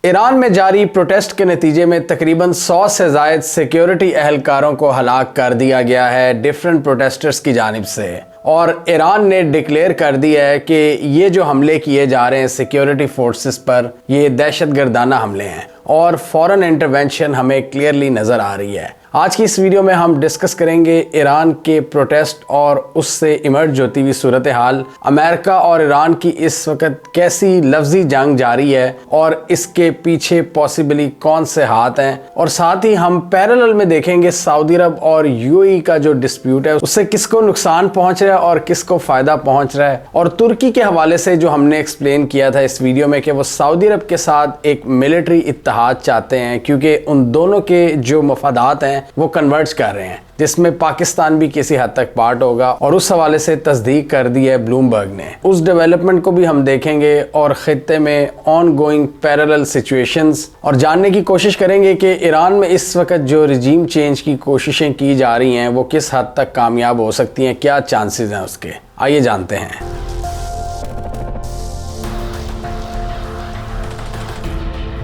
Iran में जारी protest के नतीजे में तकरीबन 100 से ज़ायद सिक्योरिटी एहलकारों को हलाक कर दिया गया है डिफरेंट प्रोटेस्टर्स की जानिब से। और ईरान ने डिक्लेयर कर दिया है कि ये जो हमले किए जा रहे हैं सिक्योरिटी फोर्सेस पर, ये दहशतगर्दाना हमले हैं और फौरन इंटरवेंशन हमें क्लियरली नज़र आ रही है। आज की इस वीडियो में हम डिस्कस करेंगे ईरान के प्रोटेस्ट और उससे इमर्ज होती हुई सूरत हाल, अमेरिका और ईरान की इस वक्त कैसी लफ्जी जंग जारी है और इसके पीछे पॉसिबली कौन से हाथ हैं, और साथ ही हम पैरेलल में देखेंगे सऊदी अरब और यूएई का जो डिस्प्यूट है उससे किसको नुकसान पहुंच रहा है और किसको फायदा पहुंच रहा है। और तुर्की के हवाले से जो हमने एक्सप्लेन किया था इस वीडियो में कि वो सऊदी अरब के साथ एक मिलिट्री इत्तेहाद चाहते हैं क्योंकि उन दोनों के जो मफादात हैं वो कन्वर्ज कर रहे हैं, जिसमें पाकिस्तान भी किसी हद तक पार्ट होगा, और उस हवाले से तस्दीक कर दी है ब्लूमबर्ग ने। उस डेवलपमेंट को भी हम देखेंगे और खित्ते में ऑन गोइंग पैरेलल सिचुएशंस, और जानने की कोशिश करेंगे कि ईरान में इस वक्त जो रिजीम चेंज की कोशिशें की जा रही हैं वो किस हद तक कामयाब हो सकती हैं, क्या चांसेस हैं उसके। आइए जानते हैं।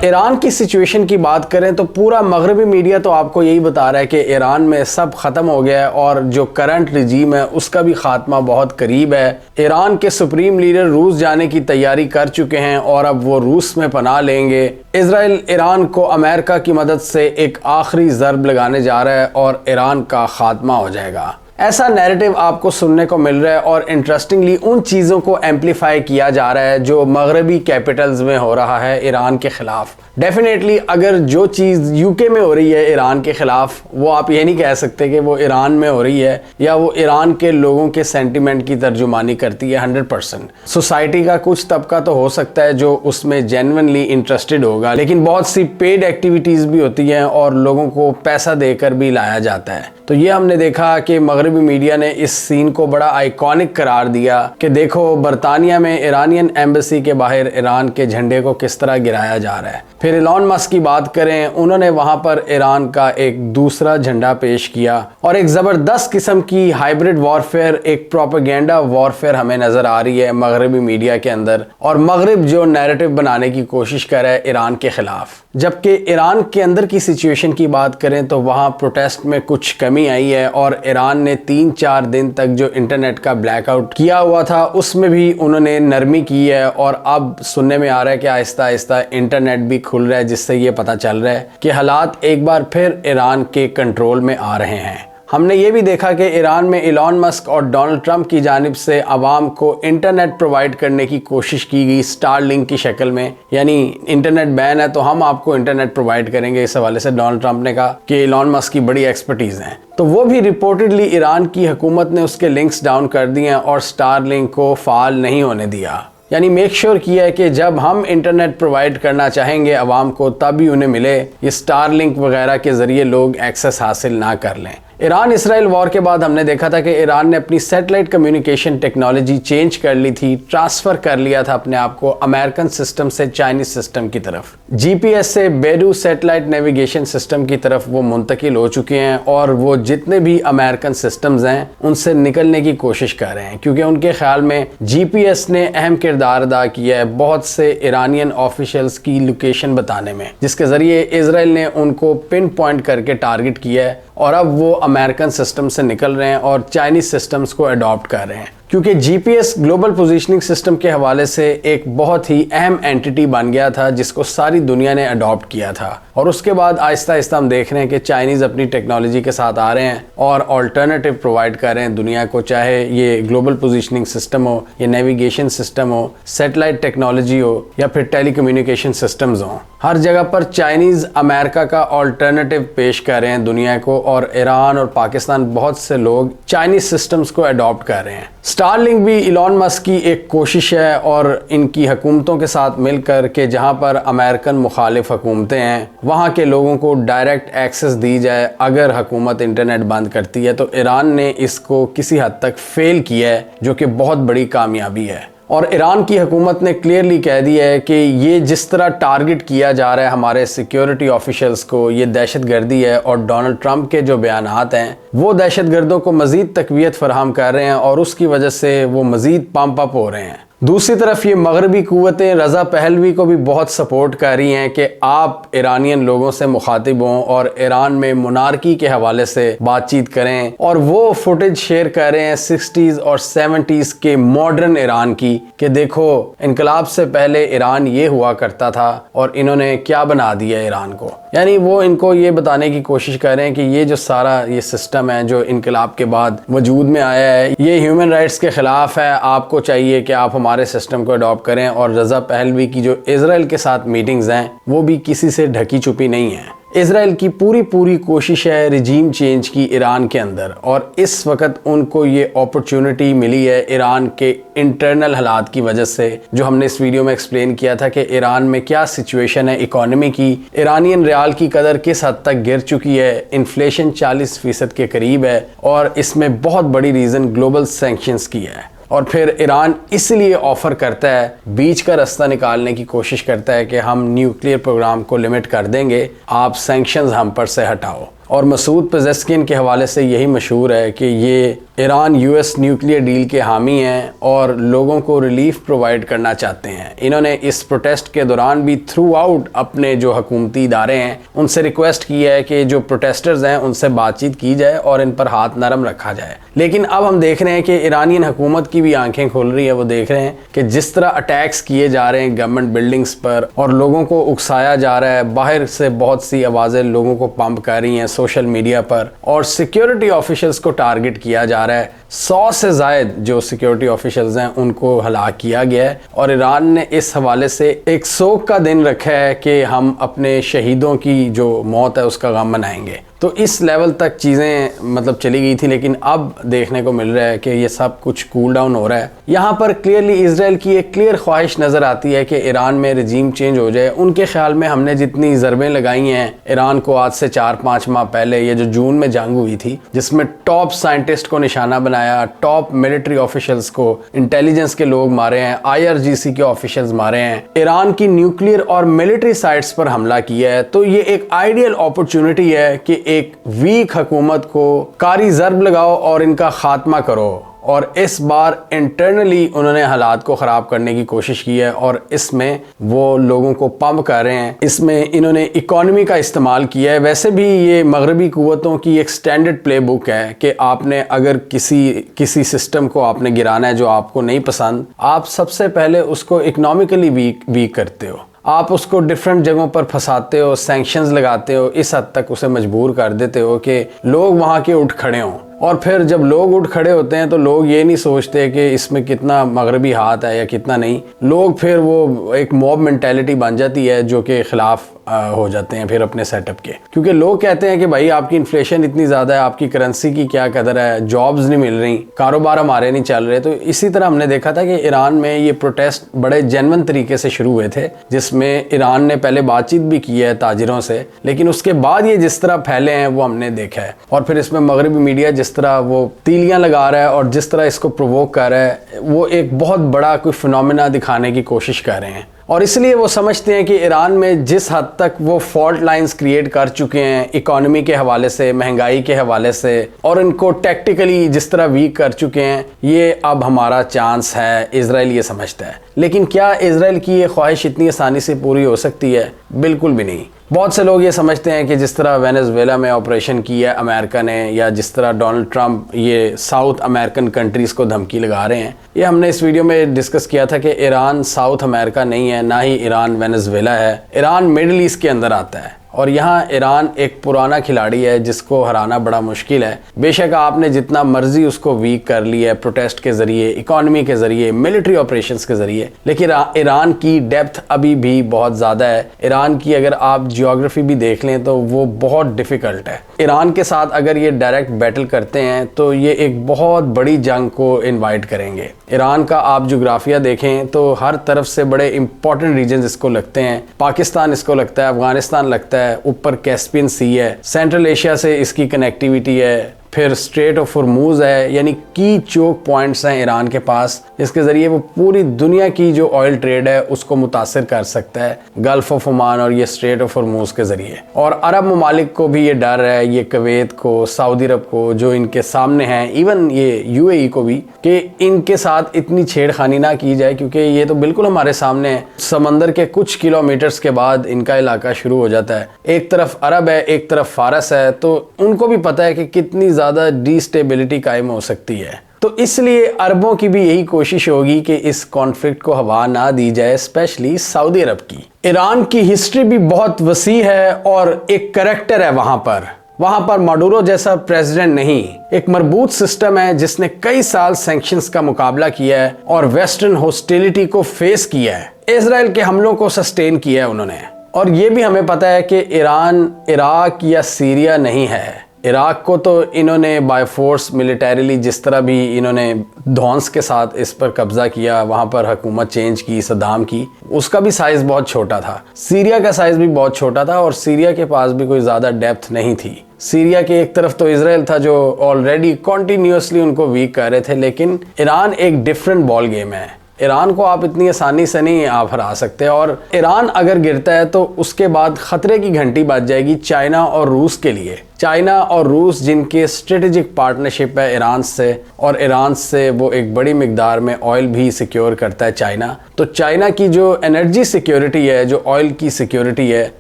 ईरान की सिचुएशन की बात करें तो पूरा मगरबी मीडिया तो आपको यही बता रहा है कि ईरान में सब ख़त्म हो गया है और जो करंट रिजीम है उसका भी खात्मा बहुत करीब है। ईरान के सुप्रीम लीडर रूस जाने की तैयारी कर चुके हैं और अब वो रूस में पनाह लेंगे। इजराइल ईरान को अमेरिका की मदद से एक आखिरी ज़रब लगाने जा रहा है और ईरान का खात्मा हो जाएगा। ऐसा नैरेटिव आपको सुनने को मिल रहा है और इंटरेस्टिंगली उन चीज़ों को एम्पलीफाई किया जा रहा है जो मगरबी कैपिटल्स में हो रहा है ईरान के ख़िलाफ़। डेफिनेटली अगर जो चीज़ यूके में हो रही है ईरान के ख़िलाफ़, वो आप ये नहीं कह सकते कि वो ईरान में हो रही है या वो ईरान के लोगों के सेंटिमेंट की तर्जुमानी करती है 100%। सोसाइटी का कुछ तबका तो हो सकता है जो उसमें जेन्युइनली इंटरेस्टेड होगा, लेकिन बहुत सी पेड एक्टिविटीज़ भी होती हैं और लोगों को पैसा देकर भी लाया जाता है। तो ये हमने देखा कि मगरबी मीडिया ने इस सीन को बड़ा आइकॉनिक करार दिया कि देखो बरतानिया में ईरानियन एम्बेसी के बाहर ईरान के झंडे को किस तरह गिराया जा रहा है। फिर एलन मस्क की बात करें, उन्होंने वहां पर ईरान का एक दूसरा झंडा पेश किया और एक ज़बरदस्त किस्म की हाइब्रिड वॉरफेयर, एक प्रोपेगेंडा वॉरफेयर हमें नज़र आ रही है मगरबी मीडिया के अंदर, और मगरब जो नैरेटिव बनाने की कोशिश कर रहा है ईरान के ख़िलाफ़। जबकि ईरान के अंदर की सिचुएशन की बात करें तो वहाँ प्रोटेस्ट में कुछ कमी आई है और ईरान ने 3-4 दिन तक जो इंटरनेट का ब्लैकआउट किया हुआ था उसमें भी उन्होंने नरमी की है, और अब सुनने में आ रहा है कि आहिस्ता आहिस्ता इंटरनेट भी खुल रहा है, जिससे ये पता चल रहा है कि हालात एक बार फिर ईरान के कंट्रोल में आ रहे हैं। हमने ये भी देखा कि ईरान में एलन मस्क और डोनाल्ड ट्रंप की जानिब से आवाम को इंटरनेट प्रोवाइड करने की कोशिश की गई स्टारलिंक की शक्ल में, यानी इंटरनेट बैन है तो हम आपको इंटरनेट प्रोवाइड करेंगे। इस हवाले से डोनाल्ड ट्रंप ने कहा कि एलन मस्क की बड़ी एक्सपर्टीज़ है, तो वो भी रिपोर्टेडली ईरान की हुकूमत ने उसके लिंक्स डाउन कर दिए हैं और स्टारलिंक को फ़ाल नहीं होने दिया। यानी मेक श्योर किया है कि जब हम इंटरनेट प्रोवाइड करना चाहेंगे आवाम को तभी उन्हें मिले, ये स्टारलिंक वगैरह के ज़रिए लोग एक्सेस हासिल ना कर लें। ईरान इसराइल वॉर के बाद हमने देखा था कि ईरान ने अपनी सैटेलाइट कम्युनिकेशन टेक्नोलॉजी चेंज कर ली थी, ट्रांसफ़र कर लिया था अपने आप को अमेरिकन सिस्टम से चाइनीज सिस्टम की तरफ। जीपीएस से बेडू सैटेलाइट नेविगेशन सिस्टम की तरफ वो मुंतकिल हो चुके हैं और वो जितने भी अमेरिकन सिस्टम्स हैं उनसे निकलने की कोशिश कर रहे हैं, क्योंकि उनके ख्याल में जीपीएस ने अहम किरदार अदा किया है बहुत से ईरानियन ऑफिशियल्स की लोकेशन बताने में, जिसके ज़रिए इसराइल ने उनको पिन पॉइंट करके टारगेट किया है और अब वो अमेरिकन सिस्टम से निकल रहे हैं और चाइनीज सिस्टम्स को अडॉप्ट कर रहे हैं। क्योंकि जीपीएस ग्लोबल पोजीशनिंग सिस्टम के हवाले से एक बहुत ही अहम एंटिटी बन गया था जिसको सारी दुनिया ने अडॉप्ट किया था, और उसके बाद आहिस्ता आहिस्ता हम देख रहे हैं कि चाइनीज़ अपनी टेक्नोलॉजी के साथ आ रहे हैं और ऑल्टरनेटिव प्रोवाइड कर रहे हैं दुनिया को, चाहे ये ग्लोबल पोजीशनिंग सिस्टम हो, ये नेविगेशन सिस्टम हो, सैटेलाइट टेक्नोलॉजी हो या फिर टेलीकम्युनिकेशन सिस्टम्स हों। हर जगह पर चाइनीज़ अमेरिका का ऑल्टरनेटिव पेश कर रहे हैं दुनिया को, और ईरान और पाकिस्तान बहुत से लोग चाइनीज़ सिस्टम्स को अडॉप्ट कर रहे हैं। स्टारलिंक भी एलन मस्क की एक कोशिश है और इनकी हुकूमतों के साथ मिलकर के जहां पर अमेरिकन मुखालिफ हुकूमतें हैं वहां के लोगों को डायरेक्ट एक्सेस दी जाए। अगर हुकूमत इंटरनेट बंद करती है तो ईरान ने इसको किसी हद तक फेल किया है, जो कि बहुत बड़ी कामयाबी है। और ईरान की हुकूमत ने क्लियरली कह दिया है कि ये जिस तरह टारगेट किया जा रहा है हमारे सिक्योरिटी ऑफिशियल्स को, ये दहशतगर्दी है, और डोनाल्ड ट्रंप के जो बयानात हैं वो दहशतगर्दों को मज़ीद तकवीत फराहम कर रहे हैं और उसकी वजह से वो मज़ीद पम्प अप हो रहे हैं। दूसरी तरफ ये मगरबी कुव्वतें रज़ा पहलवी को भी बहुत सपोर्ट कर रही हैं कि आप ईरानियन लोगों से मुखातिब हों और ईरान में मोनार्की के हवाले से बातचीत करें, और वो फुटेज शेयर कर रहे हैं 60s और 70s के मॉडर्न ईरान की कि देखो इनकलाब से पहले ईरान ये हुआ करता था और इन्होंने क्या बना दिया ईरान को। यानी वो इनको ये बताने की कोशिश कर रहे हैं कि ये जो सारा ये सिस्टम है जो इनकलाब के बाद वजूद में आया है, ये ह्यूमन राइट्स के ख़िलाफ़ है। आपको चाहिए कि आप हमारे सिस्टम को अडॉप्ट करें। और रज़ा पहलवी की जो इज़राइल के साथ मीटिंग्स हैं वो भी किसी से ढकी छुपी नहीं है। इज़राइल की पूरी कोशिश है रिजीम चेंज की ईरान के अंदर, और इस वक्त उनको ये अपॉर्चुनिटी मिली है ईरान के इंटरनल हालात की वजह से, जो हमने इस वीडियो में एक्सप्लेन किया था कि ईरान में क्या सिचुएशन है इकोनॉमी की। ईरानियन रियाल की कदर किस हद तक गिर चुकी है, इन्फ्लेशन 40% के करीब है, और इसमें बहुत बड़ी रीज़न ग्लोबल सैंक्शंस की है। और फिर ईरान इसलिए ऑफ़र करता है, बीच का रास्ता निकालने की कोशिश करता है कि हम न्यूक्लियर प्रोग्राम को लिमिट कर देंगे, आप सैंक्शंस हम पर से हटाओ। और मसूद पेज़ेश्किन के हवाले से यही मशहूर है कि ये ईरान यूएस न्यूक्लियर डील के हामी हैं और लोगों को रिलीफ प्रोवाइड करना चाहते हैं। इन्होंने इस प्रोटेस्ट के दौरान भी थ्रू आउट अपने जो हुकूमती इदारे हैं उनसे रिक्वेस्ट की है कि जो प्रोटेस्टर्स हैं उनसे बातचीत की जाए और इन पर हाथ नरम रखा जाए। लेकिन अब हम देख रहे हैं कि ईरानियन हुकूमत की भी आंखें खुल रही है। वो देख रहे हैं कि जिस तरह अटैक्स किए जा रहे हैं गवर्नमेंट बिल्डिंग्स पर और लोगों को उकसाया जा रहा है, बाहर से बहुत सी आवाज़ें लोगों को पंप कर रही हैं सोशल मीडिया पर, और सिक्योरिटी ऑफिशियल्स को टारगेट किया जा रहा है। 100 से ज़ायद जो सिक्योरिटी ऑफिशियल्स हैं उनको हलाक किया गया है। और ईरान ने इस हवाले से एक सोग का दिन रखा है कि हम अपने शहीदों की जो मौत है उसका गम मनाएंगे। तो इस लेवल तक चीज़ें मतलब चली गई थी, लेकिन अब देखने को मिल रहा है कि ये सब कुछ कूल डाउन हो रहा है। यहाँ पर क्लियरली इजराइल की एक क्लियर ख्वाहिश नज़र आती है कि ईरान में रजीम चेंज हो जाए। उनके ख्याल में हमने जितनी ज़रबें लगाई हैं ईरान को आज से 4-5 माह पहले, ये जो जून में जंग हुई थी जिसमें टॉप साइंटिस्ट को निशाना बनाया, टॉप मिलिट्री ऑफिशियल्स को, इंटेलिजेंस के लोग मारे हैं, IRGC के ऑफिशियल्स मारे हैं, ईरान की न्यूक्लियर और मिलिट्री साइट्स पर हमला किया है, तो ये एक आइडियल अपॉर्चुनिटी है कि एक वीक हुकूमत को कारी ज़र्ब लगाओ और इनका खात्मा करो। और इस बार इंटरनली उन्होंने हालात को ख़राब करने की कोशिश की है और इसमें वो लोगों को पंप कर रहे हैं। इसमें इन्होंने इकोनॉमी का इस्तेमाल किया है। वैसे भी ये मगरबी कुव्वतों की एक स्टैंडर्ड प्ले बुक है कि आपने अगर किसी सिस्टम को आपने गिराना है जो आपको नहीं पसंद, आप सबसे पहले उसको इकोनॉमिकली वीक करते हो, आप उसको डिफरेंट जगहों पर फंसाते हो, सैंक्शंस लगाते हो, इस हद तक उसे मजबूर कर देते हो कि लोग वहाँ के उठ खड़े हों। और फिर जब लोग उठ खड़े होते हैं तो लोग ये नहीं सोचते कि इसमें कितना मगरबी हाथ है या कितना नहीं, लोग फिर वो एक मॉब मेंटालिटी बन जाती है जो के खिलाफ हो जाते हैं फिर अपने सेटअप के। क्योंकि लोग कहते हैं कि भाई आपकी इन्फ्लेशन इतनी ज़्यादा है, आपकी करेंसी की क्या कदर है, जॉब्स नहीं मिल रही, कारोबार हमारे नहीं चल रहे। तो इसी तरह हमने देखा था कि ईरान में ये प्रोटेस्ट बड़े जेन्युइन तरीके से शुरू हुए थे, जिसमें ईरान ने पहले बातचीत भी की है ताजिरों से, लेकिन उसके बाद ये जिस तरह फैले हैं वो हमने देखा है। और फिर इसमें मगरबी मीडिया जिस तरह वो तीलियां लगा रहा है और जिस तरह इसको प्रोवोक कर रहा है, वो एक बहुत बड़ा कोई फिनोमेना दिखाने की कोशिश कर रहे हैं। और इसलिए वो समझते हैं कि ईरान में जिस हद तक वो फॉल्ट लाइंस क्रिएट कर चुके हैं इकोनॉमी के हवाले से, महंगाई के हवाले से, और इनको टैक्टिकली जिस तरह वीक कर चुके हैं, ये अब हमारा चांस है, इजराइल ये समझता है। लेकिन क्या इजराइल की ये ख्वाहिश इतनी आसानी से पूरी हो सकती है? बिल्कुल भी नहीं। बहुत से लोग ये समझते हैं कि जिस तरह वेनेजुएला में ऑपरेशन किया है अमेरिका ने, या जिस तरह डोनाल्ड ट्रंप ये साउथ अमेरिकन कंट्रीज़ को धमकी लगा रहे हैं, ये हमने इस वीडियो में डिस्कस किया था कि ईरान साउथ अमेरिका नहीं है, ना ही ईरान वेनेजुएला है। ईरान मिडिल ईस्ट के अंदर आता है और यहाँ ईरान एक पुराना खिलाड़ी है जिसको हराना बड़ा मुश्किल है। बेशक आपने जितना मर्जी उसको वीक कर लिया है प्रोटेस्ट के ज़रिए, इकोनॉमी के ज़रिए, मिलिट्री ऑपरेशंस के ज़रिए, लेकिन ईरान की डेप्थ अभी भी बहुत ज़्यादा है। ईरान की अगर आप जियोग्राफी भी देख लें तो वो बहुत डिफ़िकल्ट है। ईरान के साथ अगर ये डायरेक्ट बैटल करते हैं तो ये एक बहुत बड़ी जंग को इन्वाइट करेंगे। ईरान का आप जोग्राफिया देखें तो हर तरफ से बड़े इंपॉर्टेंट रीजन इसको लगते हैं। पाकिस्तान इसको लगता है, अफगानिस्तान लगता है, ऊपर कैस्पियन सी है, सेंट्रल एशिया से इसकी कनेक्टिविटी है, फिर स्ट्रेट ऑफ हॉर्मूज है, यानी की चोक पॉइंट्स हैं ईरान के पास, इसके ज़रिए वो पूरी दुनिया की जो ऑयल ट्रेड है उसको मुतासिर कर सकता है, गल्फ ऑफ ओमान और ये स्ट्रेट ऑफ हॉर्मूज के ज़रिए। और अरब ममालिक को भी ये डर है, ये कुवैत को, सऊदी अरब को, जो इनके सामने हैं, इवन ये यूएई को भी, कि इनके साथ इतनी छेड़खानी ना की जाए, क्योंकि ये तो बिल्कुल हमारे सामने है। समंदर के कुछ किलोमीटर्स के बाद इनका इलाका शुरू हो जाता है, एक तरफ अरब है, एक तरफ फारस है, तो उनको भी पता है कि कितनी ज़्यादा डिस्टेबिलिटी कायम हो सकती है। तो इसलिए अरबों की भी यही कोशिश होगी कि इस कॉन्फ्लिक्ट को हवा ना दी जाए, स्पेशली सऊदी अरब की। ईरान की हिस्ट्री भी बहुत वसी है और एक करैक्टर है वहां पर माडुरो जैसा प्रेसिडेंट नहीं, एक मजबूत सिस्टम है जिसने कई साल सैंक्शंस का मुकाबला किया है और वेस्टर्न हॉस्टिलिटी को फेस किया है, इजराइल के हमलों को सस्टेन किया है उन्होंने। और ये भी हमें पता है कि ईरान इराक या सीरिया नहीं है। इराक को तो इन्होंने बाय फोर्स मिलिटरीली जिस तरह भी इन्होंने ध्वंस के साथ इस पर कब्जा किया, वहाँ पर हुकूमत चेंज की सद्दाम की, उसका भी साइज़ बहुत छोटा था। सीरिया का साइज़ भी बहुत छोटा था और सीरिया के पास भी कोई ज़्यादा डेप्थ नहीं थी। सीरिया के एक तरफ तो इजराइल था जो ऑलरेडी कॉन्टीन्यूसली उनको वीक कर रहे थे, लेकिन ईरान एक डिफरेंट बॉल गेम है। ईरान को आप इतनी आसानी से नहीं आप हरा सकते, और ईरान अगर गिरता है तो उसके बाद खतरे की घंटी बज जाएगी चाइना और रूस के लिए। चाइना और रूस जिनके स्ट्रेटेजिक पार्टनरशिप है ईरान से, और ईरान से वो एक बड़ी मिकदार में ऑयल भी सिक्योर करता है चाइना। तो चाइना की जो एनर्जी सिक्योरिटी है, जो ऑयल की सिक्योरिटी है,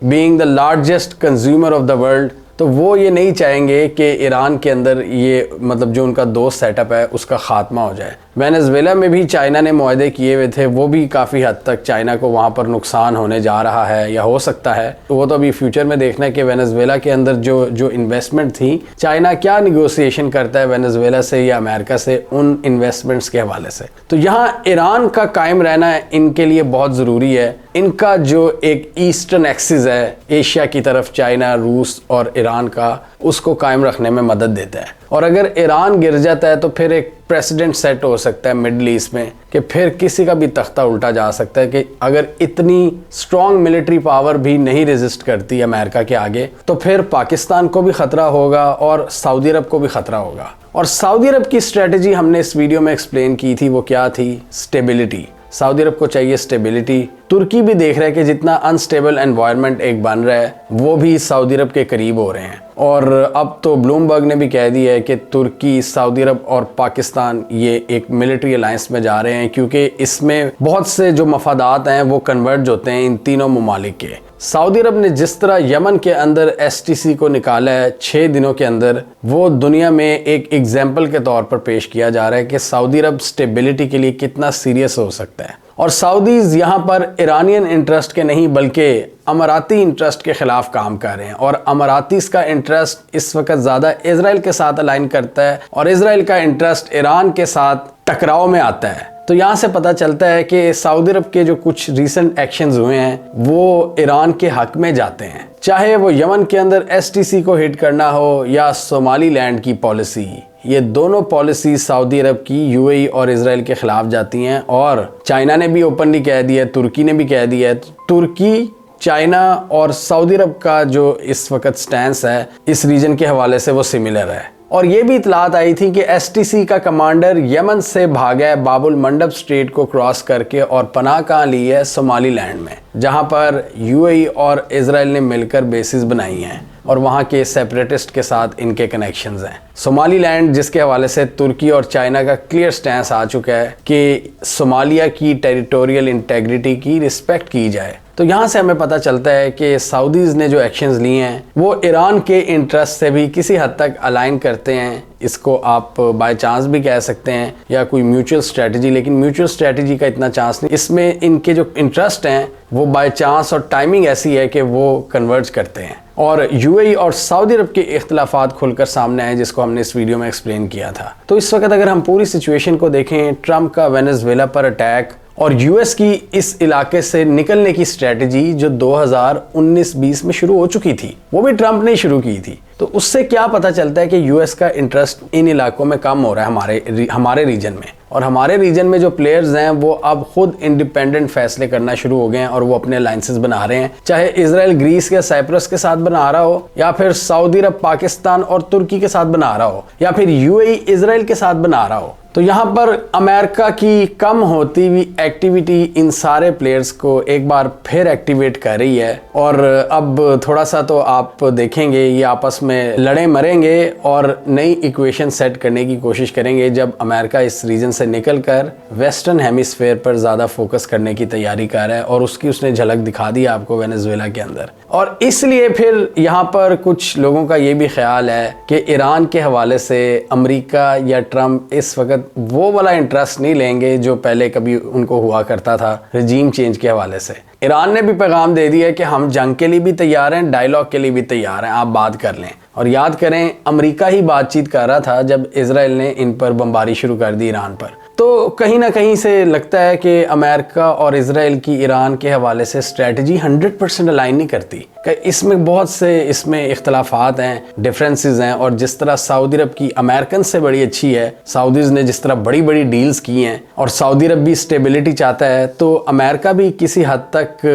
being the largest consumer of the world, तो वो ये नहीं चाहेंगे कि ईरान के अंदर ये मतलब जो उनका दोस्त सेटअप है उसका खात्मा हो जाए। वेनेजुएला में भी चाइना ने मुआहदे किए हुए थे, वो भी काफ़ी हद तक चाइना को वहाँ पर नुकसान होने जा रहा है या हो सकता है। तो वो तो अभी फ्यूचर में देखना है कि वेनेजुएला के अंदर जो इन्वेस्टमेंट थी, चाइना क्या निगोसिएशन करता है वेनेजुएला से या अमेरिका से उन इन्वेस्टमेंट्स के हवाले से। तो यहाँ ईरान का कायम रहना इनके लिए बहुत ज़रूरी है। इनका जो एक ईस्टर्न एक्सिस है एशिया की तरफ, चाइना, रूस और ईरान का, उसको कायम रखने में मदद देता है। और अगर ईरान गिर जाता है तो फिर एक प्रेसिडेंट सेट हो सकता है मिडल ईस्ट में कि फिर किसी का भी तख्ता उल्टा जा सकता है कि अगर इतनी स्ट्रॉन्ग मिलिट्री पावर भी नहीं रेजिस्ट करती अमेरिका के आगे, तो फिर पाकिस्तान को भी खतरा होगा और सऊदी अरब को भी खतरा होगा। और सऊदी अरब की स्ट्रेटजी हमने इस वीडियो में एक्सप्लेन की थी, वो क्या थी? स्टेबिलिटी। सऊदी अरब को चाहिए स्टेबिलिटी। तुर्की भी देख रहा है कि जितना अनस्टेबल एनवायरनमेंट एक बन रहा है वो भी सऊदी अरब के करीब हो रहे हैं। और अब तो ब्लूमबर्ग ने भी कह दिया है कि तुर्की, सऊदी अरब और पाकिस्तान ये एक मिलिट्री अलायंस में जा रहे हैं, क्योंकि इसमें बहुत से जो मफादात हैं वो कन्वर्ज होते हैं इन तीनों ममालिक के। सऊदी अरब ने जिस तरह यमन के अंदर एसटीसी को निकाला है 6 दिनों के अंदर, वो दुनिया में एक एग्जाम्पल के तौर पर पेश किया जा रहा है कि सऊदी अरब स्टेबिलिटी के लिए कितना सीरियस हो सकता है। और सऊदीज यहाँ पर ईरानियन इंटरेस्ट के नहीं बल्कि अमाराती इंटरेस्ट के खिलाफ काम कर रहे हैं, और अमारातीस का इंटरेस्ट इस वक्त ज़्यादा इजराइल के साथ अलाइन करता है और इजराइल का इंटरेस्ट ईरान के साथ टकराव में आता है। तो यहाँ से पता चलता है कि सऊदी अरब के जो कुछ रीसेंट एक्शंस हुए हैं वो ईरान के हक में जाते हैं, चाहे वो यमन के अंदर एसटीसी को हिट करना हो या सोमालीलैंड की पॉलिसी। ये दोनों पॉलिसी सऊदी अरब की यूएई और इजराइल के खिलाफ जाती हैं, और चाइना ने भी ओपनली कह दिया है, तुर्की ने भी कह दिया है। तुर्की, चाइना और सऊदी अरब का जो इस वक्त स्टैंस है इस रीजन के हवाले से वो सिमिलर है। और ये भी इतलात आई थी कि एसटीसी का कमांडर यमन से भागा है बाबुल मंडब स्ट्रेट को क्रॉस करके, और पनाह कहाँ ली है? सोमालीलैंड में, जहाँ पर यूएई और इजराइल ने मिलकर बेसिस बनाई हैं और वहाँ के सेपरेटिस्ट के साथ इनके कनेक्शंस हैं। सोमालीलैंड जिसके हवाले से तुर्की और चाइना का क्लियर स्टैंस आ चुका है कि सोमालिया की टेरिटोरियल इंटेग्रिटी की रिस्पेक्ट की जाए। तो यहाँ से हमें पता चलता है कि सऊदीज ने जो एक्शंस लिए हैं वो ईरान के इंटरेस्ट से भी किसी हद तक अलाइन करते हैं। इसको आप बाय चांस भी कह सकते हैं या कोई म्यूचुअल स्ट्रेटजी, लेकिन म्यूचुअल स्ट्रेटजी का इतना चांस नहीं। इसमें इनके जो इंटरेस्ट हैं वो बाय चांस और टाइमिंग ऐसी है कि वो कन्वर्ज करते हैं। और यूएई और सऊदी अरब के इख्तिलाफात खुलकर सामने आए, जिसको हमने इस वीडियो में एक्सप्लेन किया था। तो इस वक्त अगर हम पूरी सिचुएशन को देखें, ट्रंप का वेनेजुएला पर अटैक और यूएस की इस इलाके से निकलने की स्ट्रेटजी जो 2019-20 में शुरू हो चुकी थी, वो भी ट्रंप ने शुरू की थी, तो उससे क्या पता चलता है कि यूएस का इंटरेस्ट इन इलाकों में कम हो रहा है हमारे रीजन में। और हमारे रीजन में जो प्लेयर्स हैं वो अब खुद इंडिपेंडेंट फैसले करना शुरू हो गए हैं और वो अपने अलायंसेस बना रहे हैं, चाहे इजराइल ग्रीस या साइप्रस के साथ बना रहा हो, या फिर सऊदी अरब पाकिस्तान और तुर्की के साथ बना रहा हो, या फिर यूएई इजराइल के साथ बना रहा हो। तो यहाँ पर अमेरिका की कम होती हुई एक्टिविटी इन सारे प्लेयर्स को एक बार फिर एक्टिवेट कर रही है। और अब थोड़ा सा तो आप देखेंगे ये आपस में लड़े मरेंगे और नई इक्वेशन सेट करने की कोशिश करेंगे जब अमेरिका इस रीजन से निकलकर वेस्टर्न हेमिस्फेयर पर ज़्यादा फोकस करने की तैयारी कर रहा है। और उसकी उसने झलक दिखा दी आपको वेनेजुएला के अंदर। और इसलिए फिर यहाँ पर कुछ लोगों का ये भी ख्याल है कि ईरान के हवाले से अमेरिका या ट्रम्प इस वक्त वो वाला इंटरेस्ट नहीं लेंगे जो पहले कभी उनको हुआ करता था रजीम चेंज के हवाले से। ईरान ने भी पैगाम दे दिया कि हम जंग के लिए भी तैयार हैं, डायलॉग के लिए भी तैयार हैं, आप बात कर लें। और याद करें अमेरिका ही बातचीत कर रहा था जब इजराइल ने इन पर बमबारी शुरू कर दी ईरान पर। तो कहीं ना कहीं से लगता है कि अमेरिका और इजराइल की ईरान के हवाले से स्ट्रेटजी 100% अलाइन नहीं करती। इसमें बहुत से इसमें इख्तलाफात हैं, डिफरेंसेस हैं। और जिस तरह सऊदी अरब की अमेरिकन से बड़ी अच्छी है, सऊदीज़ ने जिस तरह बड़ी बड़ी डील्स की हैं और सऊदी अरब भी स्टेबिलिटी चाहता है, तो अमेरिका भी किसी हद तक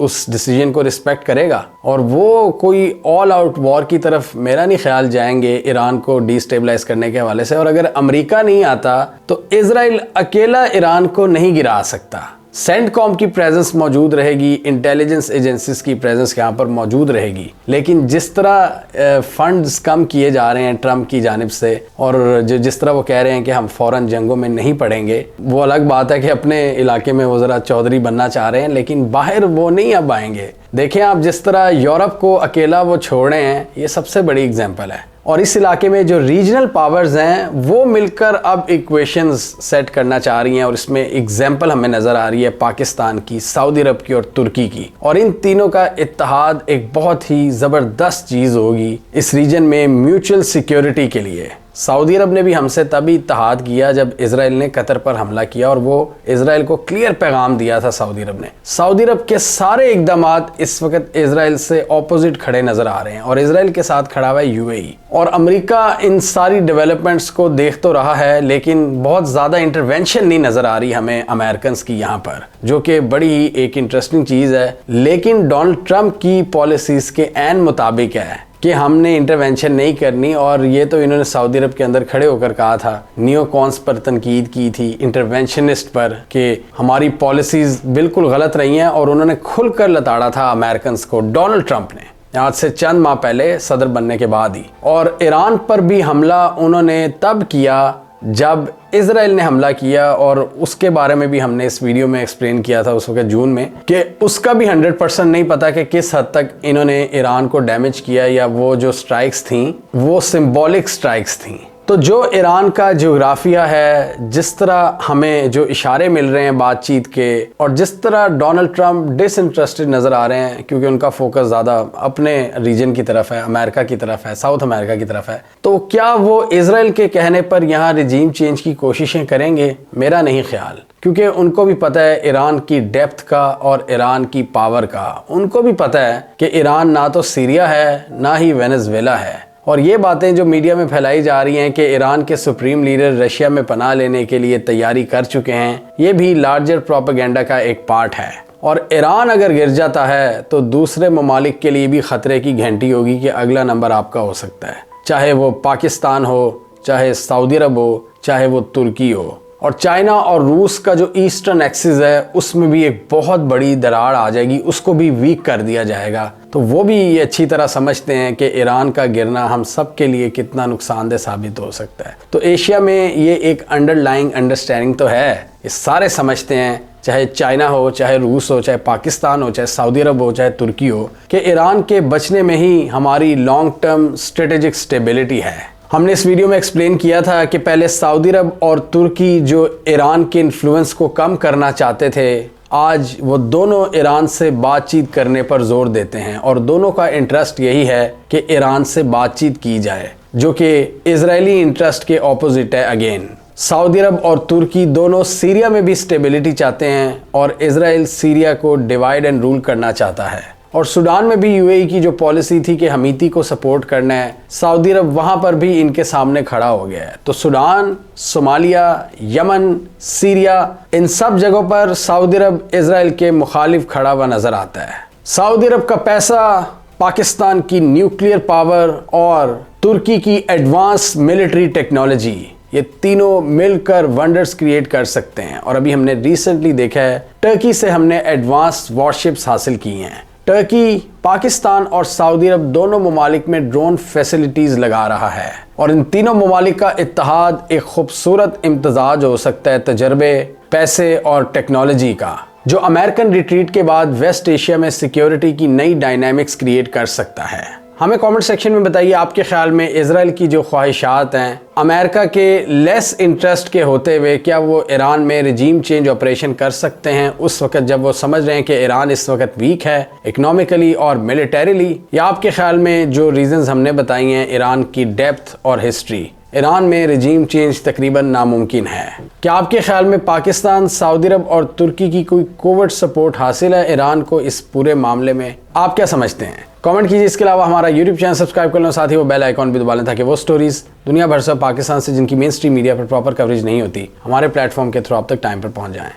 उस डिसीजन को रिस्पेक्ट करेगा। और वो कोई ऑल आउट वॉर की तरफ मेरा नहीं ख्याल जाएंगे ईरान को डिस्टेबलाइज करने के हवाले से। और अगर अमेरिका नहीं आता तो इजराइल अकेला ईरान को नहीं गिरा सकता। सेंटकॉम की प्रेजेंस मौजूद रहेगी, इंटेलिजेंस एजेंसीज की प्रेजेंस यहाँ पर मौजूद रहेगी। लेकिन जिस तरह फंड्स कम किए जा रहे हैं ट्रम्प की जानिब से, और जिस तरह वो कह रहे हैं कि हम फ़ौरन जंगों में नहीं पड़ेंगे, वो अलग बात है कि अपने इलाके में वो ज़रा चौधरी बनना चाह रहे हैं, लेकिन बाहर वो नहीं अब आएंगे। देखें आप जिस तरह यूरोप को अकेला वो छोड़ रहे हैं, ये सबसे बड़ी एग्जाम्पल है। और इस इलाके में जो रीजनल पावर्स हैं वो मिलकर अब इक्वेशंस सेट करना चाह रही हैं। और इसमें एग्जाम्पल हमें नज़र आ रही है पाकिस्तान की, सऊदी अरब की और तुर्की की। और इन तीनों का इत्तेहाद एक बहुत ही ज़बरदस्त चीज़ होगी इस रीजन में म्यूचुअल सिक्योरिटी के लिए। सऊदी अरब ने भी हमसे तभी इत्तेहाद किया जब इजराइल ने कतर पर हमला किया, और वो इजराइल को क्लियर पैगाम दिया था सऊदी अरब ने। सऊदी अरब के सारे इकदामात इस वक्त इजराइल से ऑपोजिट खड़े नजर आ रहे हैं और इजराइल के साथ खड़ा हुआ है यूएई। और अमेरिका इन सारी डेवलपमेंट्स को देख तो रहा है, लेकिन बहुत ज़्यादा इंटरवेंशन नहीं नज़र आ रही हमें अमेरिकन की यहाँ पर, जो कि बड़ी ही एक इंटरेस्टिंग चीज़ है। लेकिन डोनाल्ड ट्रंप की पॉलिसीज़ के ऐन मुताबिक है कि हमने इंटरवेंशन नहीं करनी। और ये तो इन्होंने सऊदी अरब के अंदर खड़े होकर कहा था, नियोकॉन्स पर तनकीद की थी, इंटरवेंशनिस्ट पर, कि हमारी पॉलिसीज़ बिल्कुल गलत रही हैं। और उन्होंने खुलकर लताड़ा था अमेरिकन को, डोनाल्ड ट्रंप ने, आज से चंद माह पहले सदर बनने के बाद ही। और ईरान पर भी हमला उन्होंने तब किया जब इजराइल ने हमला किया, और उसके बारे में भी हमने इस वीडियो में एक्सप्लेन किया था उस वक्त जून में, कि उसका भी 100% नहीं पता कि किस हद तक इन्होंने ईरान को डैमेज किया, या वो जो स्ट्राइक्स थी वो सिंबॉलिक स्ट्राइक्स थी। तो जो ईरान का ज्योग्राफिया है, जिस तरह हमें जो इशारे मिल रहे हैं बातचीत के, और जिस तरह डोनाल्ड ट्रंप डिसइंटरेस्टेड नज़र आ रहे हैं क्योंकि उनका फोकस ज़्यादा अपने रीजन की तरफ है, अमेरिका की तरफ है, साउथ अमेरिका की तरफ है, तो क्या वो इजराइल के कहने पर यहाँ रिजीम चेंज की कोशिशें करेंगे? मेरा नहीं ख्याल, क्योंकि उनको भी पता है ईरान की डेप्थ का और ईरान की पावर का। उनको भी पता है कि ईरान ना तो सीरिया है ना ही वेनेजुएला है। और ये बातें जो मीडिया में फैलाई जा रही हैं कि ईरान के सुप्रीम लीडर रशिया में पनाह लेने के लिए तैयारी कर चुके हैं, ये भी लार्जर प्रोपेगेंडा का एक पार्ट है। और ईरान अगर गिर जाता है तो दूसरे ममालिक के लिए भी ख़तरे की घंटी होगी कि अगला नंबर आपका हो सकता है, चाहे वो पाकिस्तान हो, चाहे सऊदी अरब हो, चाहे वो तुर्की हो। और चाइना और रूस का जो ईस्टर्न एक्सिस है उसमें भी एक बहुत बड़ी दरार आ जाएगी, उसको भी वीक कर दिया जाएगा। तो वो भी ये अच्छी तरह समझते हैं कि ईरान का गिरना हम सब के लिए कितना नुकसानदेह साबित हो सकता है। तो एशिया में ये एक अंडरलाइंग अंडरस्टैंडिंग तो है, ये सारे समझते हैं, चाहे चाइना हो, चाहे रूस हो, चाहे पाकिस्तान हो, चाहे सऊदी अरब हो, चाहे तुर्की हो, कि ईरान के बचने में ही हमारी लॉन्ग टर्म स्ट्रेटेजिक स्टेबिलिटी है। हमने इस वीडियो में एक्सप्लेन किया था कि पहले सऊदी अरब और तुर्की जो ईरान के इन्फ्लुएंस को कम करना चाहते थे, आज वो दोनों ईरान से बातचीत करने पर जोर देते हैं। और दोनों का इंटरेस्ट यही है कि ईरान से बातचीत की जाए, जो कि इजरायली इंटरेस्ट के ऑपोजिट है। अगेन सऊदी अरब और तुर्की दोनों सीरिया में भी स्टेबिलिटी चाहते हैं, और इजराइल सीरिया को डिवाइड एंड रूल करना चाहता है। और सूडान में भी यूएई की जो पॉलिसी थी कि हमीती को सपोर्ट करना है, सऊदी अरब वहाँ पर भी इनके सामने खड़ा हो गया है। तो सूडान, सोमालिया, यमन, सीरिया, इन सब जगहों पर सऊदी अरब इजराइल के मुखालिफ खड़ा हुआ नज़र आता है। सऊदी अरब का पैसा, पाकिस्तान की न्यूक्लियर पावर और तुर्की की एडवांस मिलिट्री टेक्नोलॉजी, ये तीनों मिलकर वंडर्स क्रिएट कर सकते हैं। और अभी हमने रिसेंटली देखा है टर्की से हमने एडवांस वॉरशिप्स हासिल की हैं। टर्की, पाकिस्तान और सऊदी अरब दोनों ममालिक में ड्रोन फैसिलिटीज़ लगा रहा है और इन तीनों ममालिक का इत्तेहाद एक खूबसूरत इम्तजाज हो सकता है तजर्बे, पैसे और टेक्नोलॉजी का, जो अमेरिकन रिट्रीट के बाद वेस्ट एशिया में सिक्योरिटी की नई डायनामिक्स क्रिएट कर सकता है। हमें कमेंट सेक्शन में बताइए आपके ख्याल में इजराइल की जो ख्वाहिशात हैं अमेरिका के लेस इंटरेस्ट के होते हुए, क्या वो ईरान में रिजीम चेंज ऑपरेशन कर सकते हैं उस वक्त जब वो समझ रहे हैं कि ईरान इस वक्त वीक है इकोनॉमिकली और मिलिटरीली? या आपके ख्याल में जो रीजंस हमने बताई हैं, ईरान की डेप्थ और हिस्ट्री, ईरान में रिजीम चेंज तकरीबन नामुमकिन है? क्या आपके ख्याल में पाकिस्तान, सऊदी अरब और तुर्की की कोई कोवर्ट सपोर्ट हासिल है ईरान को इस पूरे मामले में? आप क्या समझते हैं? कमेंट कीजिए। इसके अलावा हमारा यूट्यूब चैनल सब्सक्राइब कर लो, साथ ही वो बेल आइकॉन भी दबा लें ताकि वो स्टोरीज दुनिया भर से पाकिस्तान से जिनकी मेन स्ट्रीम मीडिया पर प्रॉपर कवरेज नहीं होती, हमारे प्लेटफॉर्म के थ्रू आप तक टाइम पर पहुंच जाएं।